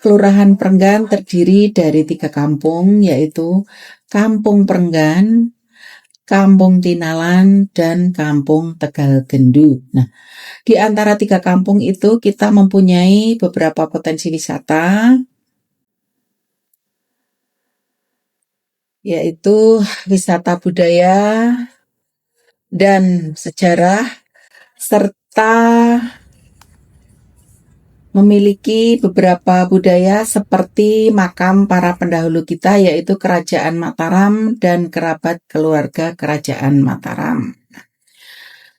Kelurahan Prenggan terdiri dari 3 kampung, yaitu Kampung Prenggan, Kampung Tinalan, dan Kampung Tegal Gendu. Nah, di antara 3 kampung itu kita mempunyai beberapa potensi wisata, yaitu wisata budaya dan sejarah, serta memiliki beberapa budaya seperti makam para pendahulu kita, yaitu Kerajaan Mataram dan kerabat keluarga Kerajaan Mataram.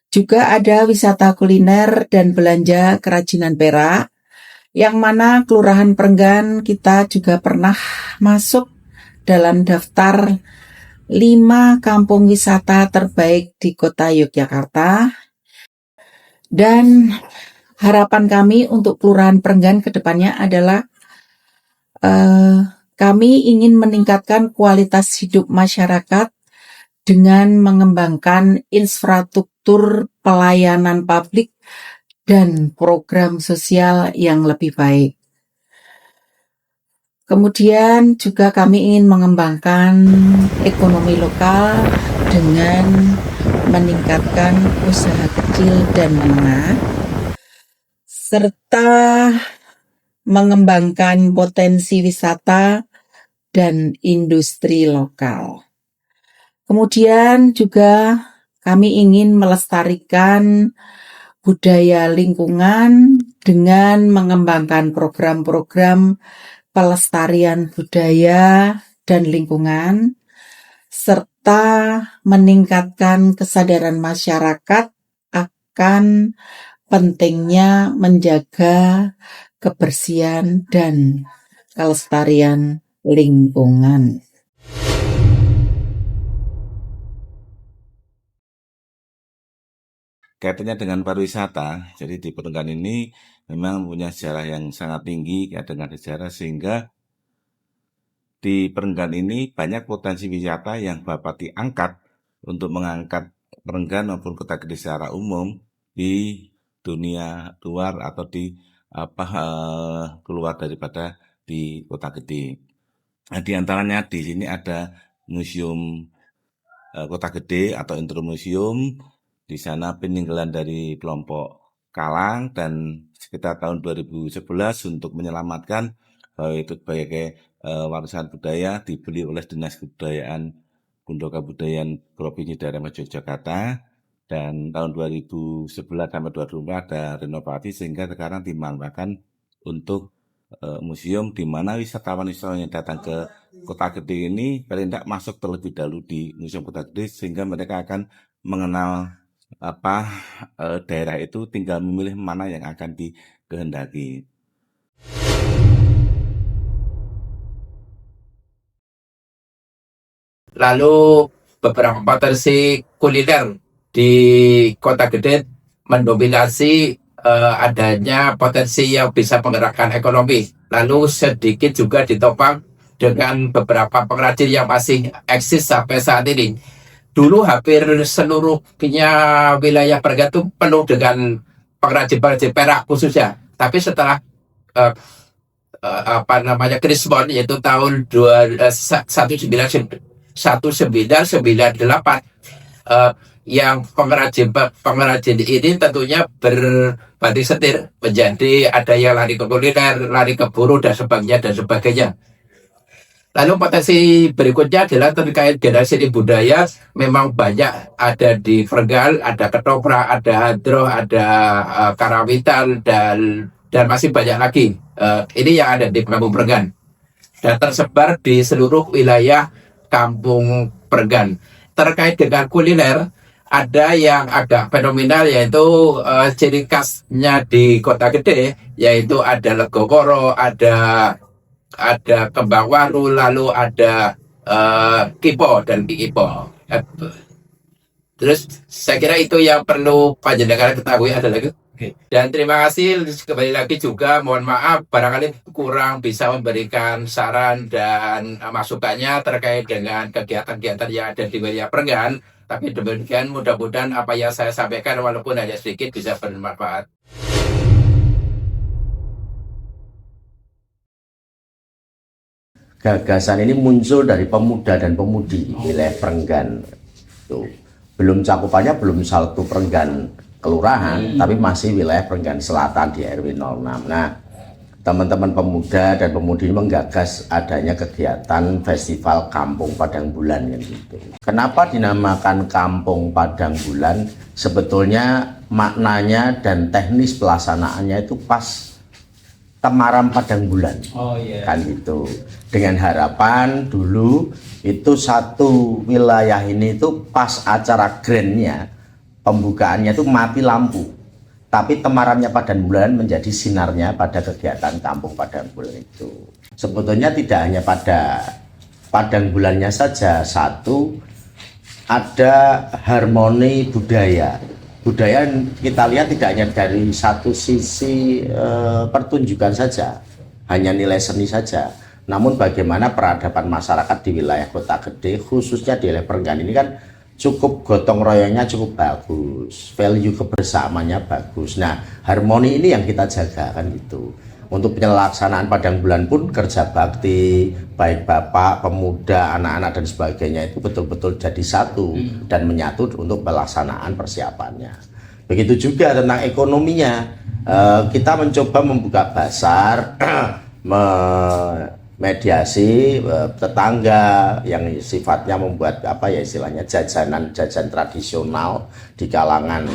Juga ada wisata kuliner dan belanja kerajinan perak, yang mana Kelurahan Prenggan kita juga pernah masuk dalam daftar 5 kampung wisata terbaik di kota Yogyakarta. Dan harapan kami untuk Kelurahan Prenggan ke depannya adalah kami ingin meningkatkan kualitas hidup masyarakat dengan mengembangkan infrastruktur pelayanan publik dan program sosial yang lebih baik. Kemudian juga kami ingin mengembangkan ekonomi lokal dengan meningkatkan usaha kecil dan menengah, serta mengembangkan potensi wisata dan industri lokal. Kemudian juga kami ingin melestarikan budaya lingkungan dengan mengembangkan program-program pelestarian budaya dan lingkungan, serta meningkatkan kesadaran masyarakat akan pentingnya menjaga kebersihan dan kelestarian lingkungan. Kaitannya dengan pariwisata, jadi di Prenggan ini memang punya sejarah yang sangat tinggi, dengan sejarah sehingga di Prenggan ini banyak potensi wisata yang dapat diangkat untuk mengangkat Prenggan maupun Kota Gede secara umum di dunia luar atau di keluar daripada di Kota Gede. Nah, di antaranya di sini ada Museum Kota Gede atau Intro Museum. Di sana peninggalan dari kelompok Kalang, dan sekitar tahun 2011 untuk menyelamatkan itu sebagai warisan budaya dibeli oleh Dinas Kebudayaan Gunung Kebudayaan Provinsi Daerah Yogyakarta, dan tahun 2011 sampai 2024 ada renovasi sehingga sekarang dimanfaatkan untuk museum di mana wisatawan yang datang ke Kota Gede ini paling tidak masuk terlebih dahulu di Museum Kota Gede sehingga mereka akan mengenal daerah itu, tinggal memilih mana yang akan dikehendaki. Lalu beberapa potensi kuliner di Kota Gede mendominasi adanya potensi yang bisa menggerakkan ekonomi. Lalu sedikit juga ditopang dengan beberapa pengrajin yang masih eksis sampai saat ini. Dulu hampir seluruhnya wilayah Prenggan itu penuh dengan pengrajin-pengrajin perak khususnya. Tapi setelah Krismon, yaitu tahun 1998, yang pengrajin ini tentunya berbanding setir, menjadi ada yang lari ke kuliner, lari ke buruh dan sebagainya. Lalu potensi berikutnya adalah terkait generasi budaya. Memang banyak ada di Prenggan, ada ketoprak, ada hadroh, ada karawitan, dan masih banyak lagi. Ini yang ada di Kampung Prenggan dan tersebar di seluruh wilayah Kampung Prenggan. Terkait dengan kuliner, ada yang agak fenomenal, yaitu ciri khasnya di Kota Gede, yaitu ada lego koro, ada kembang waru, lalu ada kipo dan kipo. Terus saya kira itu yang perlu panjenengan ketahui ada lagi. Dan terima kasih kembali lagi juga, mohon maaf barangkali kurang bisa memberikan saran dan masukannya terkait dengan kegiatan-kegiatan yang ada di wilayah Prenggan. Tapi demikian, mudah-mudahan apa yang saya sampaikan walaupun hanya sedikit bisa bermanfaat. Gagasan ini muncul dari pemuda dan pemudi wilayah Prenggan. Tuh. Belum cakupannya belum satu Prenggan kelurahan, tapi masih wilayah Prenggan Selatan di RW 06. Nah, teman-teman pemuda dan pemudi ini menggagas adanya kegiatan Festival Kampung Padang Bulan kan gitu. Kenapa dinamakan Kampung Padang Bulan? Sebetulnya maknanya dan teknis pelaksanaannya itu pas temaram padang bulan, kan gitu. Dengan harapan dulu itu satu wilayah ini itu pas acara grandnya, pembukaannya itu mati lampu, tapi temaramnya padang bulan menjadi sinarnya pada kegiatan Kampung Padang Bulan itu. Sebetulnya tidak hanya pada padang bulannya saja, satu ada harmoni budaya. Budaya kita lihat tidak hanya dari satu sisi pertunjukan saja, hanya nilai seni saja, namun bagaimana peradaban masyarakat di wilayah Kota Gede, khususnya di wilayah Prenggan ini kan cukup gotong royongnya cukup bagus, value kebersamaannya bagus. Nah, harmoni ini yang kita jaga kan gitu. Untuk penyelaksanaan Padang Bulan pun kerja bakti, baik bapak, pemuda, anak-anak dan sebagainya itu betul-betul jadi satu dan menyatu untuk pelaksanaan persiapannya. Begitu juga tentang ekonominya, kita mencoba membuka pasar, mediasi tetangga yang sifatnya membuat apa ya istilahnya jajan tradisional di kalangan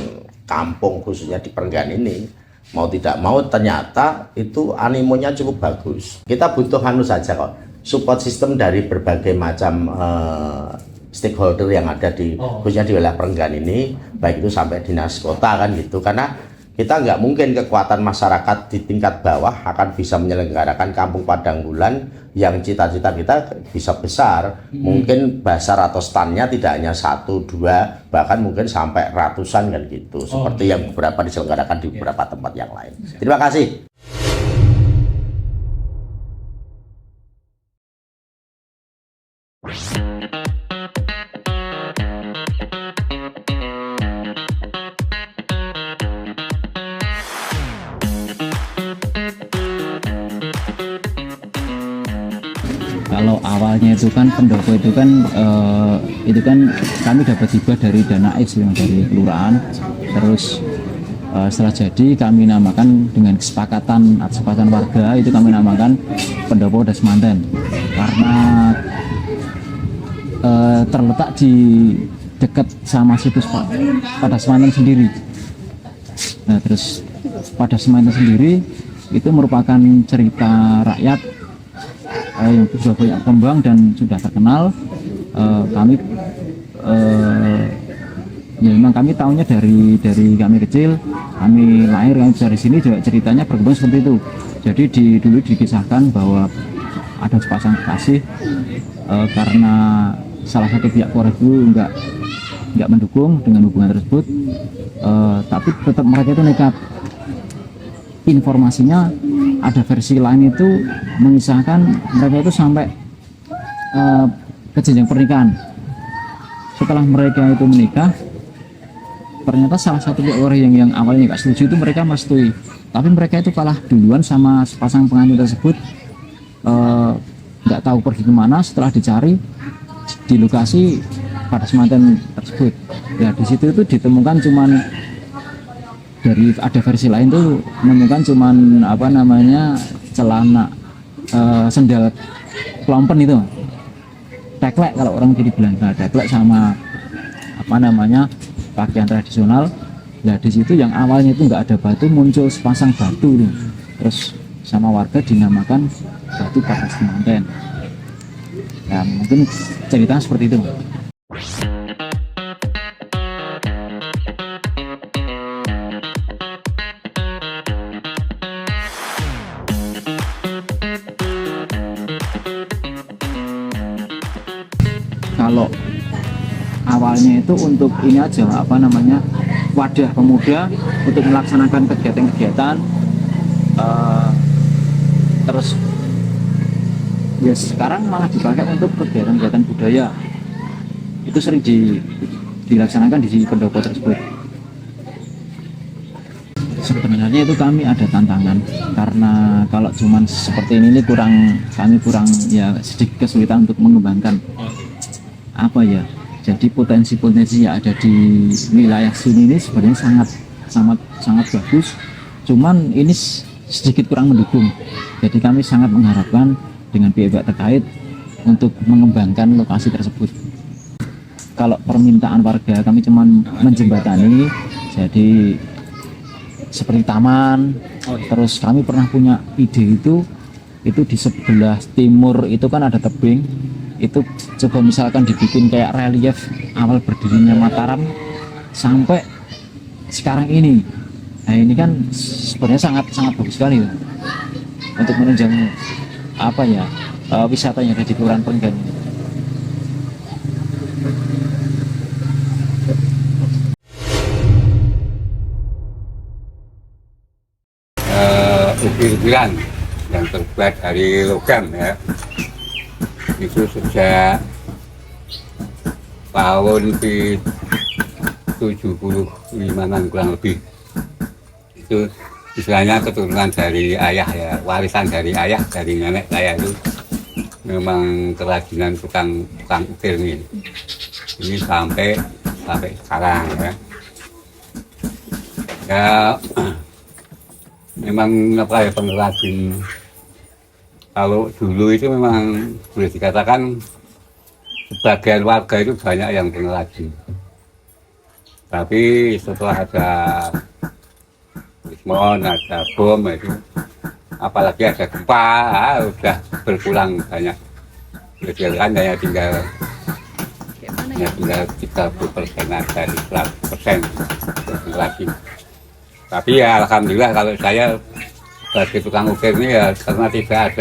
kampung khususnya di Prenggan ini. Mau tidak mau ternyata itu animonya cukup bagus. Kita butuh saja kok, support system dari berbagai macam stakeholder yang ada di khususnya di wilayah Prenggan ini, baik itu sampai dinas kota kan gitu. Karena kita nggak mungkin kekuatan masyarakat di tingkat bawah akan bisa menyelenggarakan Kampung Padang Bulan yang cita-cita kita bisa besar. Mungkin basar atau standnya tidak hanya 1, 2, bahkan mungkin sampai ratusan kan gitu. Seperti yang beberapa diselenggarakan di beberapa tempat yang lain. Terima kasih. Kalau awalnya itu kan pendopo itu kan kami dapat hibah dari dana X yang dari kelurahan. Terus setelah jadi kami namakan dengan kesepakatan warga, itu kami namakan pendopo Dasmanten karena terletak di dekat sama situs Padasmanten sendiri. Nah, terus Padasmanten sendiri itu merupakan cerita rakyat yang sudah banyak kembang dan sudah terkenal. Ya memang kami tahunya dari kami kecil, kami lahir, kami besar di sini juga ceritanya berkembang seperti itu. Jadi dulu dikisahkan bahwa ada sepasang kekasih karena salah satu pihak keluarga itu nggak mendukung dengan hubungan tersebut, tapi tetap mereka itu nekat. Informasinya ada versi lain itu mengisahkan mereka itu sampai ke jenjang pernikahan. Setelah mereka itu menikah, ternyata salah satu orang yang awalnya nggak setuju itu mereka merestui, tapi mereka itu kalah duluan sama sepasang pengantin tersebut. Nggak tahu pergi kemana. Setelah dicari di lokasi Padasmanten tersebut, ya di situ itu ditemukan cuman dari ada versi lain tuh menemukan cuman celana sendal klompen itu, teklek kalau orang jadi Belanda, teklek sama pakaian tradisional. Nah di situ yang awalnya itu nggak ada batu, muncul sepasang batu tuh. Terus sama warga dinamakan batu Padasmanten. Ya mungkin ceritanya seperti itu. Kalau awalnya itu untuk ini aja wadah pemuda untuk melaksanakan kegiatan-kegiatan, terus ya sekarang malah dipakai untuk kegiatan-kegiatan budaya. Itu sering dilaksanakan di pendopo tersebut. Sebenarnya sebenarnya itu kami ada tantangan karena kalau cuman seperti ini kami kurang ya sedikit kesulitan untuk mengembangkan apa ya. Jadi potensi-potensi yang ada di wilayah sini ini sebenarnya sangat bagus. Cuman ini sedikit kurang mendukung. Jadi kami sangat mengharapkan dengan pihak terkait untuk mengembangkan lokasi tersebut. Kalau permintaan warga kami cuman menjembatani, jadi seperti taman. Terus kami pernah punya ide itu di sebelah timur itu kan ada tebing, itu coba misalkan dibikin kayak relief awal berdirinya Mataram sampai sekarang ini. Nah ini kan sebenarnya sangat bagus sekali ya, untuk menunjang apa ya wisata yang ada di Kelurahan Prenggan ini. Ukir-ukiran yang terbuat dari logam ya, itu sejak tahun 75-an kurang lebih. Itu istilahnya keturunan dari ayah ya, warisan dari ayah, dari nenek saya itu memang kerajinan tukang ukir ini sampai sekarang ya. Ya memang apa ya, pengrajin kalau dulu itu memang boleh dikatakan sebagian warga itu banyak yang pengrajin, tapi setelah ada Wismon, ada bom itu, apalagi ada gempa, udah berkurang banyak. Kan hanya tinggal 30% dari 100% pengrajin. Tapi ya alhamdulillah kalau saya sebagai tukang ukir ini ya, karena tidak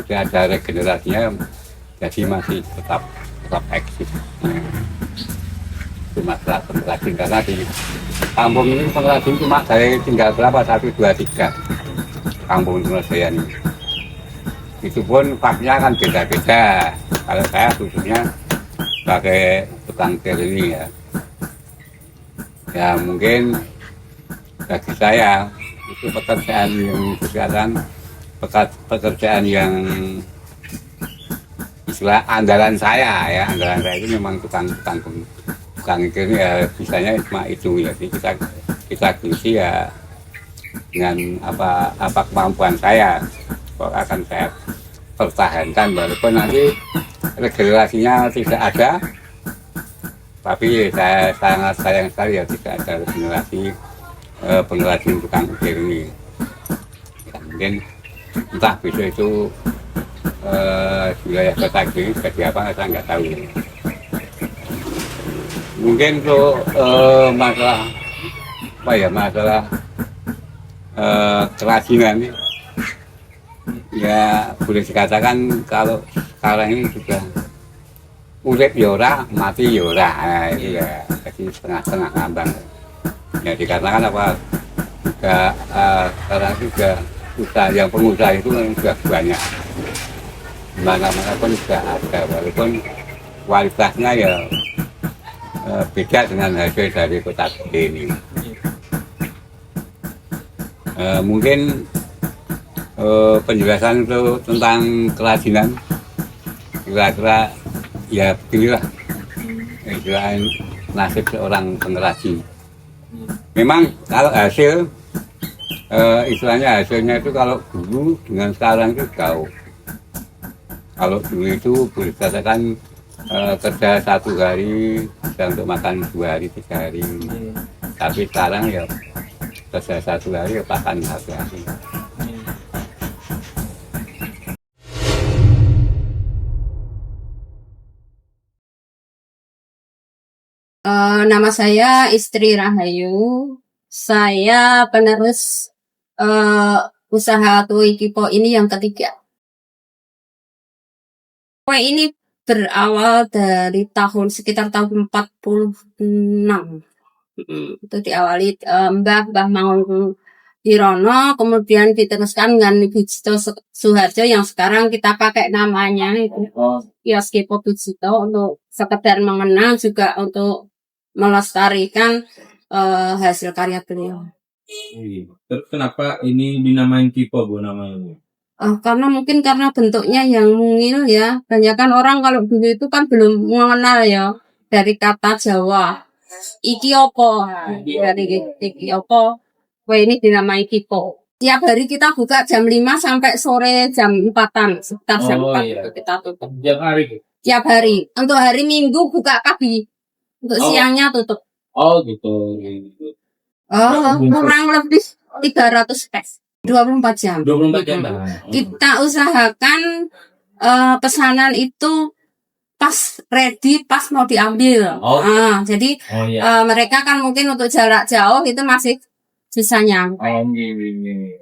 ada regenerasinya, jadi masih tetap eksis. Itu masalah pengrajin, karena di kampung ini pengrajin cuma saya tinggal berapa, 1, 2, 3 kampung Surabaya ini. Itu pun faknya kan beda-beda. Kalau saya khususnya sebagai tukang ukir ini ya mungkin bagi saya itu pekerjaan yang istilah andalan saya ya. Andalan saya itu memang tukang ukir ini ya, bisanya cuma itu ya. Jadi kita kunci ya dengan apa kemampuan saya, kok akan saya pertahankan walaupun nanti regenerasinya tidak ada. Tapi saya sangat sayang sekali ya tidak ada regenerasi pengrajin tukang ukir ini. Ya, mungkin entah besok itu wilayah kota ini jadi apa, saya nggak tahu. Mungkin untuk masalah kerajinan ini, ya boleh dikatakan kalau sekarang ini juga urip yora, mati yora, nah, itu ya jadi setengah-setengah ngambang. Ya dikarenakan sekarang juga pengusaha itu juga banyak, mana-mana pun juga ada, walaupun kualitasnya ya beda dengan hasil dari kota gede ini. Mungkin penjelasan untuk tentang kerajinan kira-kira ya beginilah nasib seorang pengrajin. Memang kalau hasil istilahnya hasilnya itu kalau dulu dengan sekarang itu jauh. Kalau dulu itu boleh dikatakan kerja 1 hari bisa untuk makan 2 hari 3 hari. Tapi sekarang ya kerja 1 hari ya makan 1 hari. Nama saya Istri Rahayu. Saya penerus usaha kue Kipo ini yang ketiga. Kue ini berawal dari sekitar tahun 46. Itu diawali Mbah Mangun Wirono, kemudian diteruskan dengan Ibu Jito Suharjo yang sekarang kita pakai namanya itu Kios Kipo Bujito, untuk sekedar mengenang juga untuk melestarikan hasil karya beliau. Terus kenapa ini dinamain Kipo Bu namanya? Karena bentuknya yang mungil ya. Banyakan orang kalau dulu itu kan belum mengenal ya dari kata Jawa. Iki opo? Dari iki opo? Wah, ini dinamai Kipo. Tiap hari kita buka jam 5 sampai sore jam 4-an. Sekitar jam 4 iya. itu kita tutup. Tiap hari. Tiap hari. Untuk hari Minggu buka pagi. Untuk siangnya tutup. Oh gitu. Kurang lebih 300 pes. 24 jam. 24 jam. Kita usahakan pesanan itu pas ready, pas mau diambil. Jadi mereka kan mungkin untuk jarak jauh itu masih bisa nyampe. Gini.